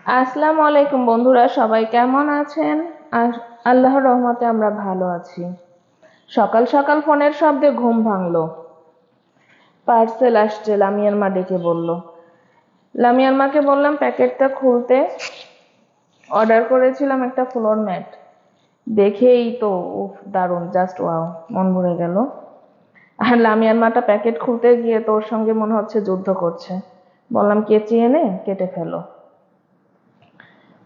আসসালামু আলাইকুম বন্ধুরা, সবাই কেমন আছেন? আর আল্লাহর রহমতে আমরা ভালো আছি। সকাল সকাল ফোনের শব্দে ঘুম ভাঙলো। পার্সেল আসছে, লামিয়ার মা ডেকে বলল। লামিয়ার মাকে বললাম প্যাকেটটা খুলতে। অর্ডার করেছিলাম একটা ফ্লোর ম্যাট, দেখেই তো উফ দারুণ, জাস্ট ওয়াও, মন ভরে গেল। আর লামিয়ার মাটা প্যাকেট খুলতে গিয়ে তোর সঙ্গে মনে হচ্ছে যুদ্ধ করছে। বললাম কেচি এনে কেটে ফেলো।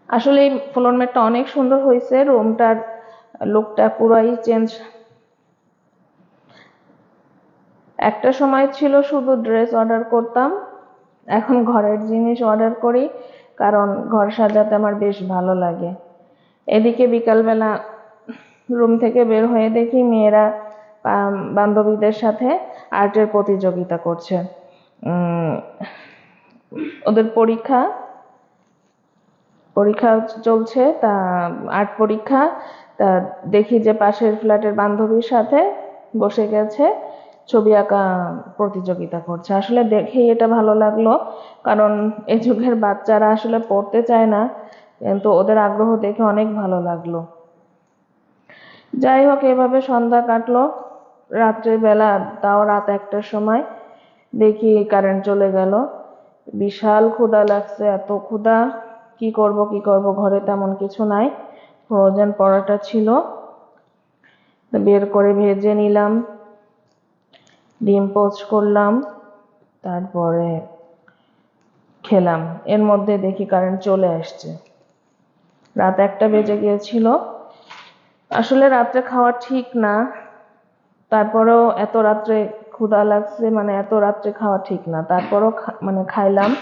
আসলে এই ফ্লোর ম্যাটটা অনেক সুন্দর হয়েছে, রুমটার লুকটা পুরাই চেঞ্জ। একটা সময় ছিল শুধু ড্রেস অর্ডার করতাম, এখন ঘরের জিনিস অর্ডার করি, কারণ ঘর সাজাতে আমার বেশ ভালো লাগে। এদিকে বিকালবেলা রুম থেকে বের হয়ে দেখি মেয়েরা বান্ধবীদের সাথে আর্টের প্রতিযোগিতা করছে। ওদের পরীক্ষা পরীক্ষা চলছে, তা আর্ট পরীক্ষা। তা দেখি যে পাশের ফ্ল্যাটের বান্ধবীর সাথে বসে গেছে, ছবি আঁকা প্রতিযোগিতা করছে। আসলে দেখেই এটা ভালো লাগলো, কারণ এই যুগের বাচ্চারা আসলে পড়তে চায় না, কিন্তু ওদের আগ্রহ দেখে অনেক ভালো লাগলো। যাই হোক, এভাবে সন্ধ্যা কাটলো। রাত্রের বেলা, তাও রাত 1টার সময় দেখি কারেন্ট চলে গেল। বিশাল ক্ষুধা লাগছে, এত ক্ষুধা, কি করব, ঘরে তেমন কিছু নাই। ফ্রোজেন পরোটা ছিল, বের করে ভেজে নিলাম, ডিম পোস্ট করলাম, তারপরে খেলাম। এর মধ্যে দেখি কারেন্ট চলে আসছে। রাত 1টা বেজে গিয়েছিল। আসলে রাত্রে খাওয়া ঠিক না, তারপরেও এত রাত্রে ক্ষুধা লাগছে, মানে এত রাত্রে খাওয়া ঠিক না, তারপরও মানে খাইলাম।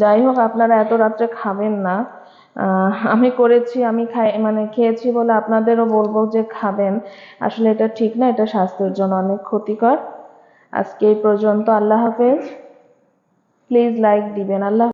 যাই হোক, আপনারা এত রাত্রে খাবেন না। আমি করেছি, আমি খেয়েছি বলে আপনাদেরও বলবো যে খাবেন। আসলে এটা ঠিক না, এটা স্বাস্থ্যের জন্য অনেক ক্ষতিকর। আজকে এই পর্যন্ত, আল্লাহ হাফেজ। প্লিজ লাইক দিবেন। আল্লাহ।